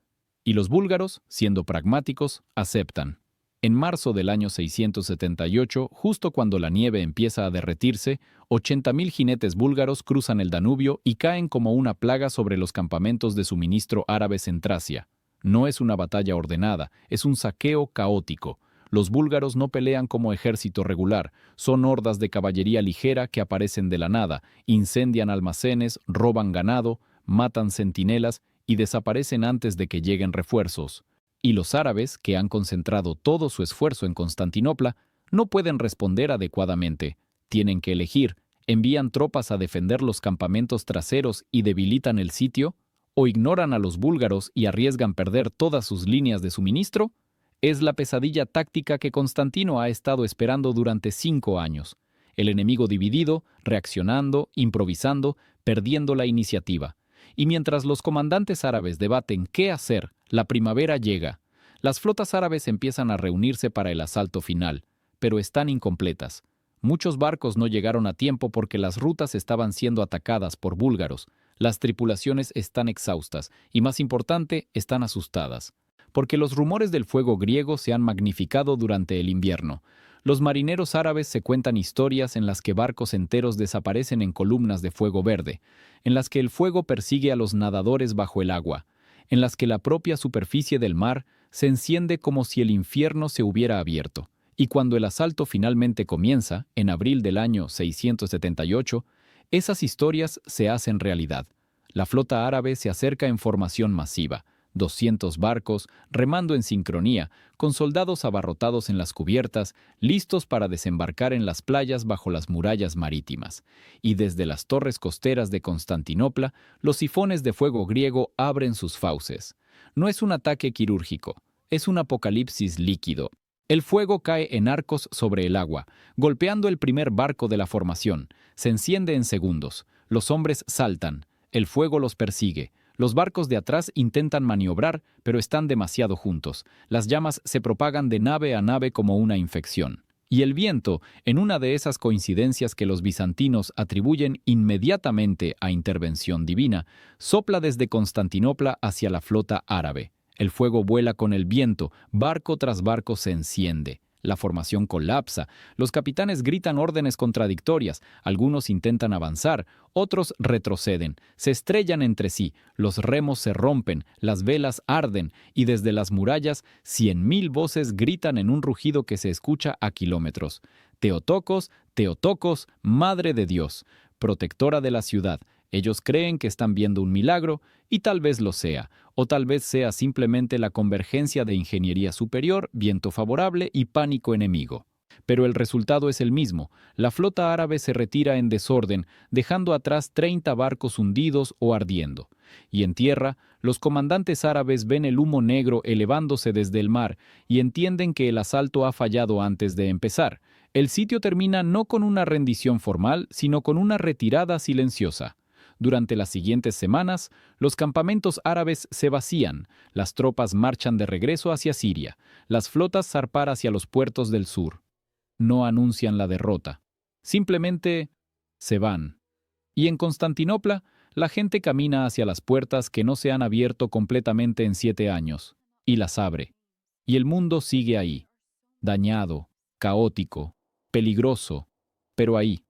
Y los búlgaros, siendo pragmáticos, aceptan. En marzo del año 678, justo cuando la nieve empieza a derretirse, 80.000 jinetes búlgaros cruzan el Danubio y caen como una plaga sobre los campamentos de suministro árabes en Tracia. No es una batalla ordenada, es un saqueo caótico. Los búlgaros no pelean como ejército regular, son hordas de caballería ligera que aparecen de la nada, incendian almacenes, roban ganado, matan centinelas y desaparecen antes de que lleguen refuerzos. Y los árabes, que han concentrado todo su esfuerzo en Constantinopla, no pueden responder adecuadamente. Tienen que elegir, envían tropas a defender los campamentos traseros y debilitan el sitio, o ignoran a los búlgaros y arriesgan perder todas sus líneas de suministro. Es la pesadilla táctica que Constantino ha estado esperando durante 5 años. El enemigo dividido, reaccionando, improvisando, perdiendo la iniciativa. Y mientras los comandantes árabes debaten qué hacer, la primavera llega. Las flotas árabes empiezan a reunirse para el asalto final, pero están incompletas. Muchos barcos no llegaron a tiempo porque las rutas estaban siendo atacadas por búlgaros. Las tripulaciones están exhaustas y, más importante, están asustadas. Porque los rumores del fuego griego se han magnificado durante el invierno. Los marineros árabes se cuentan historias en las que barcos enteros desaparecen en columnas de fuego verde, en las que el fuego persigue a los nadadores bajo el agua, en las que la propia superficie del mar se enciende como si el infierno se hubiera abierto. Y cuando el asalto finalmente comienza, en abril del año 678, esas historias se hacen realidad. La flota árabe se acerca en formación masiva. 200 barcos, remando en sincronía, con soldados abarrotados en las cubiertas, listos para desembarcar en las playas bajo las murallas marítimas. Y desde las torres costeras de Constantinopla, los sifones de fuego griego abren sus fauces. No es un ataque quirúrgico, es un apocalipsis líquido. El fuego cae en arcos sobre el agua, golpeando el primer barco de la formación. Se enciende en segundos. Los hombres saltan. El fuego los persigue. Los barcos de atrás intentan maniobrar, pero están demasiado juntos. Las llamas se propagan de nave a nave como una infección. Y el viento, en una de esas coincidencias que los bizantinos atribuyen inmediatamente a intervención divina, sopla desde Constantinopla hacia la flota árabe. El fuego vuela con el viento, barco tras barco se enciende. La formación colapsa, los capitanes gritan órdenes contradictorias, algunos intentan avanzar, otros retroceden, se estrellan entre sí, los remos se rompen, las velas arden y desde las murallas 100.000 voces gritan en un rugido que se escucha a kilómetros. Teotocos, Teotocos, Madre de Dios, protectora de la ciudad. Ellos creen que están viendo un milagro, y tal vez lo sea, o tal vez sea simplemente la convergencia de ingeniería superior, viento favorable y pánico enemigo. Pero el resultado es el mismo. La flota árabe se retira en desorden, dejando atrás 30 barcos hundidos o ardiendo. Y en tierra, los comandantes árabes ven el humo negro elevándose desde el mar y entienden que el asalto ha fallado antes de empezar. El sitio termina no con una rendición formal, sino con una retirada silenciosa. Durante las siguientes semanas, los campamentos árabes se vacían, las tropas marchan de regreso hacia Siria, las flotas zarpar hacia los puertos del sur. No anuncian la derrota, simplemente se van. Y en Constantinopla, la gente camina hacia las puertas que no se han abierto completamente en 7 años, y las abre. Y el mundo sigue ahí, dañado, caótico, peligroso, pero ahí.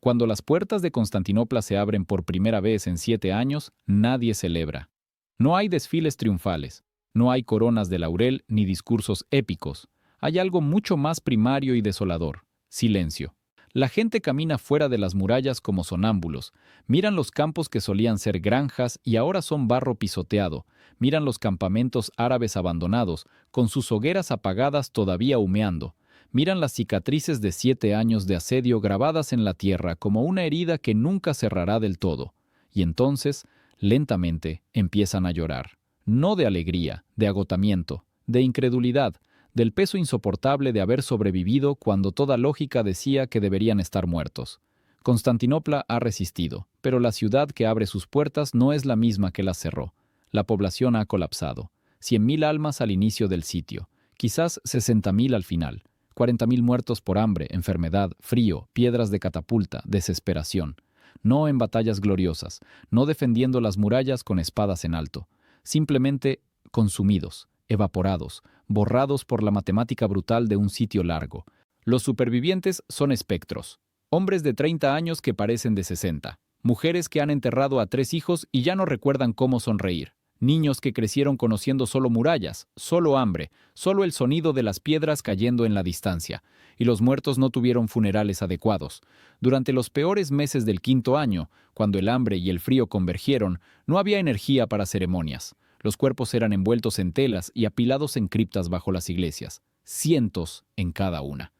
Cuando las puertas de Constantinopla se abren por primera vez en 7 años, nadie celebra. No hay desfiles triunfales, no hay coronas de laurel ni discursos épicos. Hay algo mucho más primario y desolador: silencio. La gente camina fuera de las murallas como sonámbulos, miran los campos que solían ser granjas y ahora son barro pisoteado, miran los campamentos árabes abandonados, con sus hogueras apagadas todavía humeando. Miran las cicatrices de 7 años de asedio grabadas en la tierra como una herida que nunca cerrará del todo. Y entonces, lentamente, empiezan a llorar. No de alegría, de agotamiento, de incredulidad, del peso insoportable de haber sobrevivido cuando toda lógica decía que deberían estar muertos. Constantinopla ha resistido, pero la ciudad que abre sus puertas no es la misma que las cerró. La población ha colapsado. 100.000 almas al inicio del sitio, quizás 60.000 al final. 40.000 muertos por hambre, enfermedad, frío, piedras de catapulta, desesperación. No en batallas gloriosas, no defendiendo las murallas con espadas en alto. Simplemente consumidos, evaporados, borrados por la matemática brutal de un sitio largo. Los supervivientes son espectros. Hombres de 30 años que parecen de 60. Mujeres que han enterrado a 3 hijos y ya no recuerdan cómo sonreír. Niños que crecieron conociendo solo murallas, solo hambre, solo el sonido de las piedras cayendo en la distancia. Y los muertos no tuvieron funerales adecuados. Durante los peores meses del 5.º año, cuando el hambre y el frío convergieron, no había energía para ceremonias. Los cuerpos eran envueltos en telas y apilados en criptas bajo las iglesias, cientos en cada una,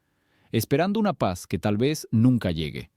esperando una paz que tal vez nunca llegue.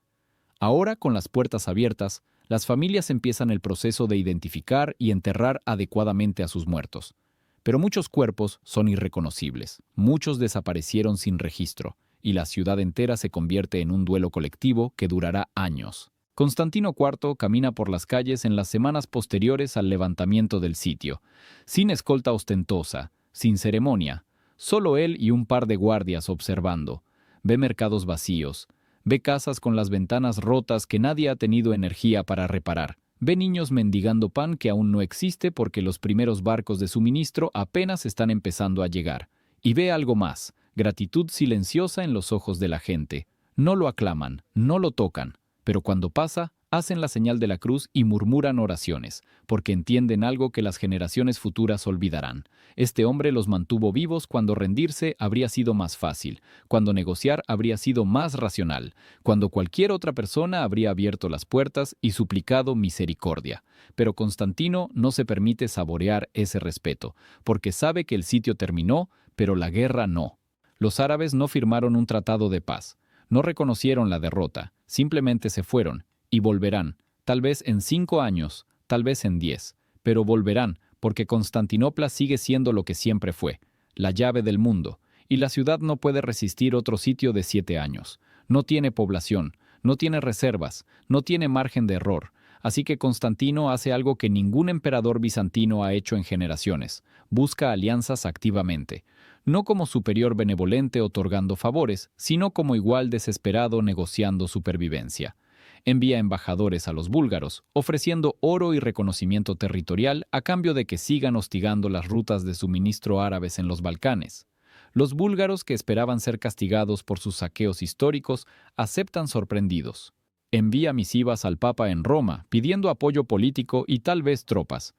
Ahora, con las puertas abiertas, las familias empiezan el proceso de identificar y enterrar adecuadamente a sus muertos. Pero muchos cuerpos son irreconocibles, muchos desaparecieron sin registro, y la ciudad entera se convierte en un duelo colectivo que durará años. Constantino IV camina por las calles en las semanas posteriores al levantamiento del sitio, sin escolta ostentosa, sin ceremonia, solo él y un par de guardias observando. Ve mercados vacíos, ve casas con las ventanas rotas que nadie ha tenido energía para reparar. Ve niños mendigando pan que aún no existe porque los primeros barcos de suministro apenas están empezando a llegar. Y ve algo más: gratitud silenciosa en los ojos de la gente. No lo aclaman, no lo tocan, pero cuando pasa, hacen la señal de la cruz y murmuran oraciones, porque entienden algo que las generaciones futuras olvidarán. Este hombre los mantuvo vivos cuando rendirse habría sido más fácil, cuando negociar habría sido más racional, cuando cualquier otra persona habría abierto las puertas y suplicado misericordia. Pero Constantino no se permite saborear ese respeto, porque sabe que el sitio terminó, pero la guerra no. Los árabes no firmaron un tratado de paz, no reconocieron la derrota, simplemente se fueron, y volverán, tal vez en 5 años, tal vez en 10, pero volverán, porque Constantinopla sigue siendo lo que siempre fue, la llave del mundo, y la ciudad no puede resistir otro sitio de 7 años. No tiene población, no tiene reservas, no tiene margen de error, así que Constantino hace algo que ningún emperador bizantino ha hecho en generaciones, busca alianzas activamente, no como superior benevolente otorgando favores, sino como igual desesperado negociando supervivencia. Envía embajadores a los búlgaros, ofreciendo oro y reconocimiento territorial a cambio de que sigan hostigando las rutas de suministro árabes en los Balcanes. Los búlgaros, que esperaban ser castigados por sus saqueos históricos, aceptan sorprendidos. Envía misivas al Papa en Roma, pidiendo apoyo político y tal vez tropas.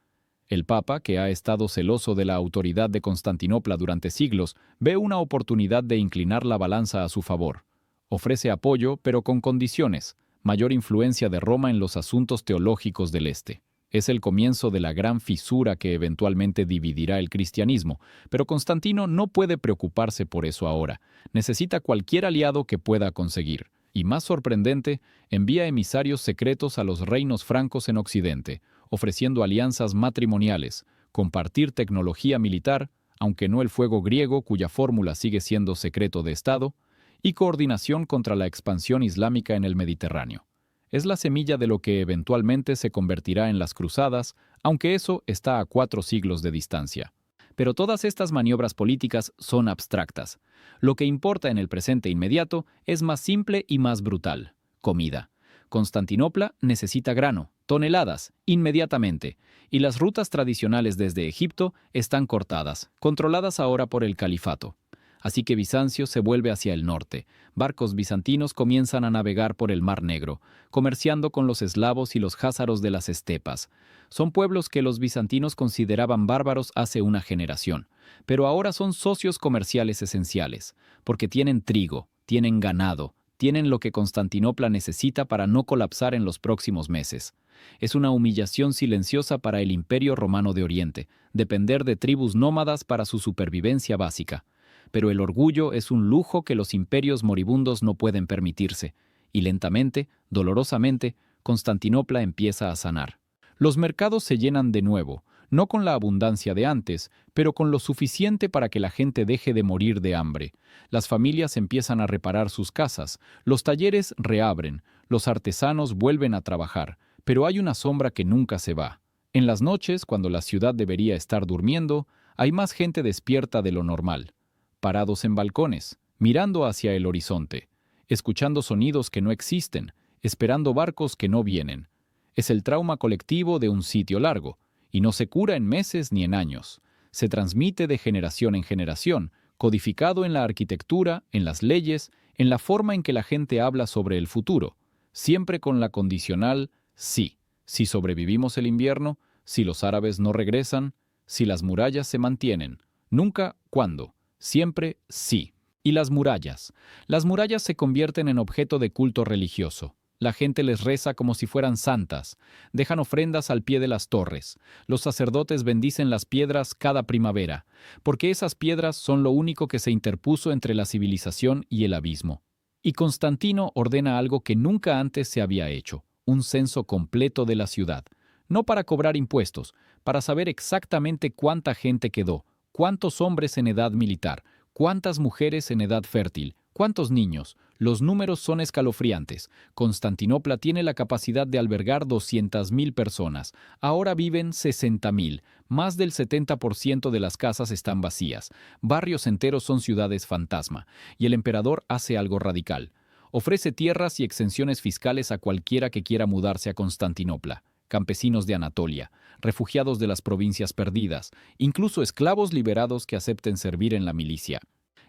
El Papa, que ha estado celoso de la autoridad de Constantinopla durante siglos, ve una oportunidad de inclinar la balanza a su favor. Ofrece apoyo, pero con condiciones: mayor influencia de Roma en los asuntos teológicos del Este. Es el comienzo de la gran fisura que eventualmente dividirá el cristianismo, pero Constantino no puede preocuparse por eso ahora. Necesita cualquier aliado que pueda conseguir. Y más sorprendente, envía emisarios secretos a los reinos francos en Occidente, ofreciendo alianzas matrimoniales, compartir tecnología militar, aunque no el fuego griego cuya fórmula sigue siendo secreto de Estado, y coordinación contra la expansión islámica en el Mediterráneo. Es la semilla de lo que eventualmente se convertirá en las cruzadas, aunque eso está a 4 siglos de distancia. Pero todas estas maniobras políticas son abstractas. Lo que importa en el presente inmediato es más simple y más brutal: comida. Constantinopla necesita grano, toneladas, inmediatamente, y las rutas tradicionales desde Egipto están cortadas, controladas ahora por el califato. Así que Bizancio se vuelve hacia el norte. Barcos bizantinos comienzan a navegar por el Mar Negro, comerciando con los eslavos y los jázaros de las estepas. Son pueblos que los bizantinos consideraban bárbaros hace una generación, pero ahora son socios comerciales esenciales, porque tienen trigo, tienen ganado, tienen lo que Constantinopla necesita para no colapsar en los próximos meses. Es una humillación silenciosa para el Imperio Romano de Oriente, depender de tribus nómadas para su supervivencia básica. Pero el orgullo es un lujo que los imperios moribundos no pueden permitirse, y lentamente, dolorosamente, Constantinopla empieza a sanar. Los mercados se llenan de nuevo, no con la abundancia de antes, pero con lo suficiente para que la gente deje de morir de hambre. Las familias empiezan a reparar sus casas, los talleres reabren, los artesanos vuelven a trabajar, pero hay una sombra que nunca se va. En las noches, cuando la ciudad debería estar durmiendo, hay más gente despierta de lo normal, parados en balcones, mirando hacia el horizonte, escuchando sonidos que no existen, esperando barcos que no vienen. Es el trauma colectivo de un sitio largo, y no se cura en meses ni en años. Se transmite de generación en generación, codificado en la arquitectura, en las leyes, en la forma en que la gente habla sobre el futuro, siempre con la condicional sí. Si sobrevivimos el invierno, si los árabes no regresan, si las murallas se mantienen. Nunca cuándo. Siempre sí. Y las murallas. Las murallas se convierten en objeto de culto religioso. La gente les reza como si fueran santas. Dejan ofrendas al pie de las torres. Los sacerdotes bendicen las piedras cada primavera, porque esas piedras son lo único que se interpuso entre la civilización y el abismo. Y Constantino ordena algo que nunca antes se había hecho: un censo completo de la ciudad. No para cobrar impuestos, para saber exactamente cuánta gente quedó, cuántos hombres en edad militar, cuántas mujeres en edad fértil, cuántos niños. Los números son escalofriantes. Constantinopla tiene la capacidad de albergar 200.000 personas. Ahora viven 60.000. Más del 70% de las casas están vacías. Barrios enteros son ciudades fantasma. Y el emperador hace algo radical. Ofrece tierras y exenciones fiscales a cualquiera que quiera mudarse a Constantinopla. Campesinos de Anatolia, refugiados de las provincias perdidas, incluso esclavos liberados que acepten servir en la milicia.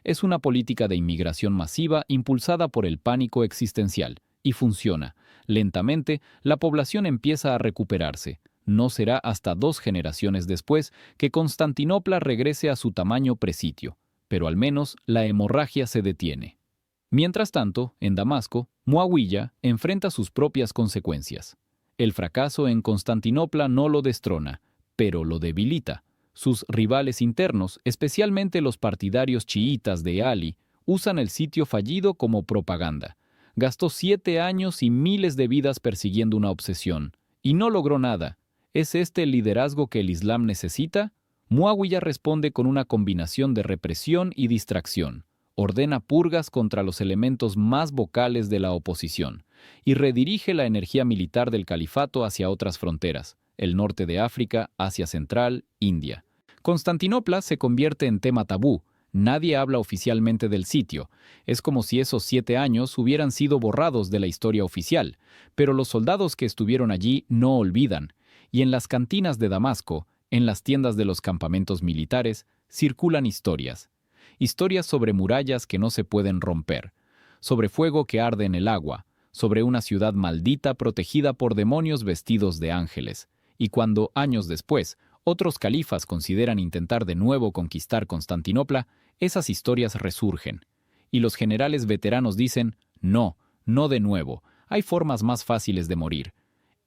Es una política de inmigración masiva impulsada por el pánico existencial, Y funciona. Lentamente, la población empieza a recuperarse. No será hasta 2 generaciones después que Constantinopla regrese a su tamaño presitio, pero al menos la hemorragia se detiene. Mientras tanto, en Damasco, Muawiyah enfrenta sus propias consecuencias. El fracaso en Constantinopla no lo destrona, pero lo debilita. Sus rivales internos, especialmente los partidarios chiítas de Ali, usan el sitio fallido como propaganda. Gastó 7 años y miles de vidas persiguiendo una obsesión, y no logró nada. ¿Es este el liderazgo que el Islam necesita? Muawiyah responde con una combinación de represión y distracción. Ordena purgas contra los elementos más vocales de la oposición y redirige la energía militar del califato hacia otras fronteras, el norte de África, Asia Central, India. Constantinopla se convierte en tema tabú. Nadie habla oficialmente del sitio. Es como si esos 7 años hubieran sido borrados de la historia oficial, pero los soldados que estuvieron allí no olvidan. Y en las cantinas de Damasco, en las tiendas de los campamentos militares, circulan historias. Historias sobre murallas que no se pueden romper, sobre fuego que arde en el agua, sobre una ciudad maldita protegida por demonios vestidos de ángeles. Y cuando, años después, otros califas consideran intentar de nuevo conquistar Constantinopla, esas historias resurgen. Y los generales veteranos dicen, no, no de nuevo, hay formas más fáciles de morir.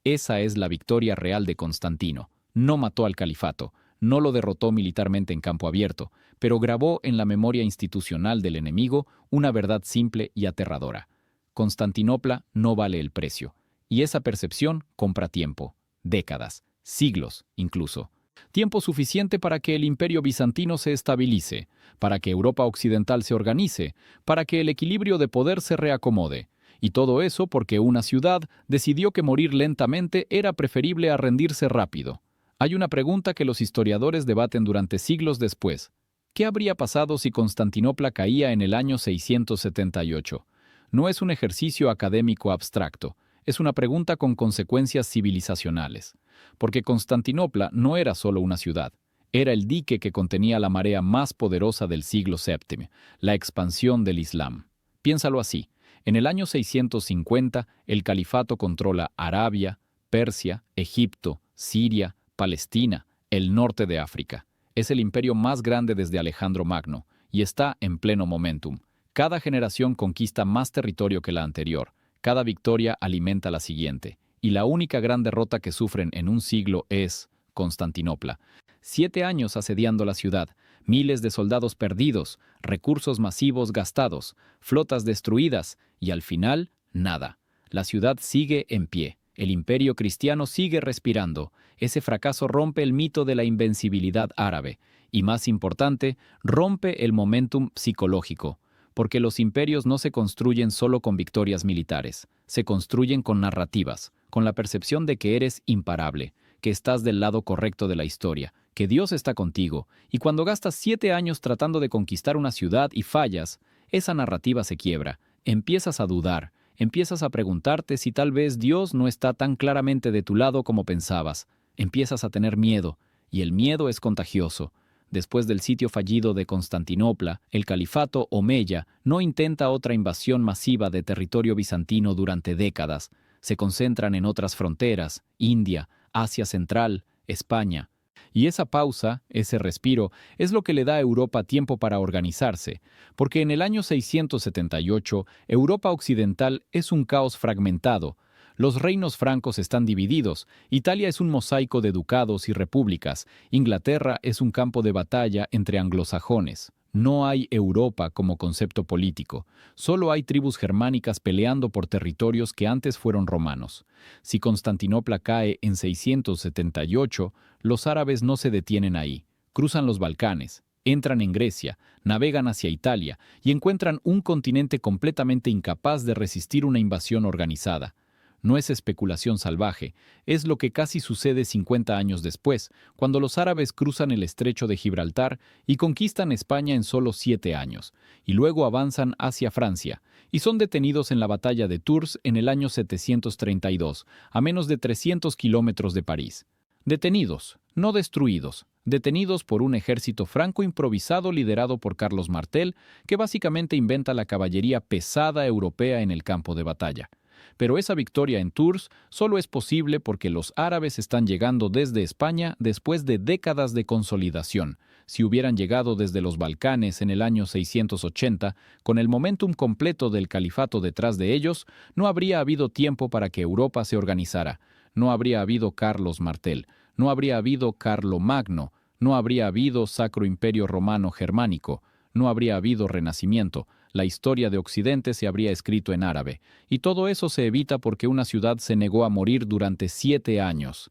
Esa es la victoria real de Constantino. No mató al califato, no lo derrotó militarmente en campo abierto, pero grabó en la memoria institucional del enemigo una verdad simple y aterradora. Constantinopla no vale el precio, y esa percepción compra tiempo, décadas, siglos incluso. Tiempo suficiente para que el imperio bizantino se estabilice, para que Europa occidental se organice, para que el equilibrio de poder se reacomode. Y todo eso porque una ciudad decidió que morir lentamente era preferible a rendirse rápido. Hay una pregunta que los historiadores debaten durante siglos después. ¿Qué habría pasado si Constantinopla caía en el año 678? No es un ejercicio académico abstracto, es una pregunta con consecuencias civilizacionales. Porque Constantinopla no era solo una ciudad, era el dique que contenía la marea más poderosa del siglo VII, la expansión del Islam. Piénsalo así, en el año 650 el califato controla Arabia, Persia, Egipto, Siria, Palestina, el norte de África. Es el imperio más grande desde Alejandro Magno y está en pleno momentum. Cada generación conquista más territorio que la anterior. Cada victoria alimenta la siguiente. Y la única gran derrota que sufren en un siglo es Constantinopla. 7 años asediando la ciudad, miles de soldados perdidos, recursos masivos gastados, flotas destruidas y al final, nada. La ciudad sigue en pie. El imperio cristiano sigue respirando. Ese fracaso rompe el mito de la invencibilidad árabe. Y más importante, rompe el momentum psicológico. Porque los imperios no se construyen solo con victorias militares. Se construyen con narrativas, con la percepción de que eres imparable, que estás del lado correcto de la historia, que Dios está contigo. Y cuando gastas 7 años tratando de conquistar una ciudad y fallas, esa narrativa se quiebra. Empiezas a dudar. Empiezas a preguntarte si tal vez Dios no está tan claramente de tu lado como pensabas. Empiezas a tener miedo, y el miedo es contagioso. Después del sitio fallido de Constantinopla, el califato omeya no intenta otra invasión masiva de territorio bizantino durante décadas. Se concentran en otras fronteras, India, Asia Central, España. Y esa pausa, ese respiro, es lo que le da a Europa tiempo para organizarse, porque en el año 678, Europa occidental es un caos fragmentado. Los reinos francos están divididos, Italia es un mosaico de ducados y repúblicas, Inglaterra es un campo de batalla entre anglosajones. No hay Europa como concepto político, solo hay tribus germánicas peleando por territorios que antes fueron romanos. Si Constantinopla cae en 678, los árabes no se detienen ahí, cruzan los Balcanes, entran en Grecia, navegan hacia Italia y encuentran un continente completamente incapaz de resistir una invasión organizada. No es especulación salvaje, es lo que casi sucede 50 años después, cuando los árabes cruzan el estrecho de Gibraltar y conquistan España en solo 7 años, y luego avanzan hacia Francia, y son detenidos en la batalla de Tours en el año 732, a menos de 300 kilómetros de París. Detenidos, no destruidos, detenidos por un ejército franco improvisado liderado por Carlos Martel, que básicamente inventa la caballería pesada europea en el campo de batalla. Pero esa victoria en Tours solo es posible porque los árabes están llegando desde España después de décadas de consolidación. Si hubieran llegado desde los Balcanes en el año 680, con el momentum completo del califato detrás de ellos, no habría habido tiempo para que Europa se organizara. No habría habido Carlos Martel, no habría habido Carlomagno, no habría habido Sacro Imperio Romano Germánico, no habría habido Renacimiento. La historia de Occidente se habría escrito en árabe. Y todo eso se evita porque una ciudad se negó a morir durante 7 años.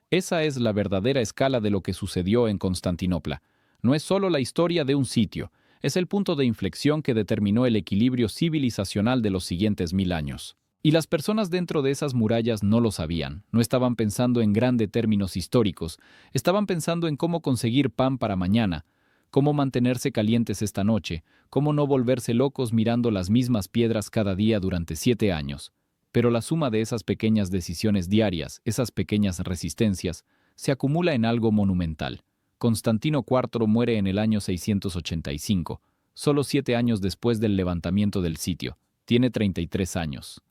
Esa es la verdadera escala de lo que sucedió en Constantinopla. No es solo la historia de un sitio, es el punto de inflexión que determinó el equilibrio civilizacional de los siguientes 1000 años. Y las personas dentro de esas murallas no lo sabían, no estaban pensando en grandes términos históricos, estaban pensando en cómo conseguir pan para mañana, cómo mantenerse calientes esta noche, cómo no volverse locos mirando las mismas piedras cada día durante 7 años. Pero la suma de esas pequeñas decisiones diarias, esas pequeñas resistencias, se acumula en algo monumental. Constantino IV muere en el año 685, solo 7 años después del levantamiento del sitio. Tiene 33 años.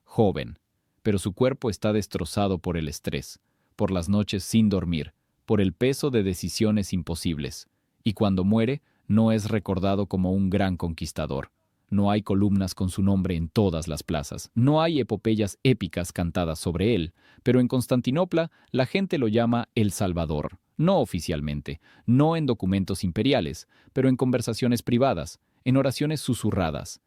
Joven, pero su cuerpo está destrozado por el estrés, por las noches sin dormir, por el peso de decisiones imposibles. Y cuando muere, no es recordado como un gran conquistador. No hay columnas con su nombre en todas las plazas. No hay epopeyas épicas cantadas sobre él. Pero en Constantinopla, la gente lo llama El Salvador. No oficialmente, no en documentos imperiales, pero en conversaciones privadas, en oraciones susurradas,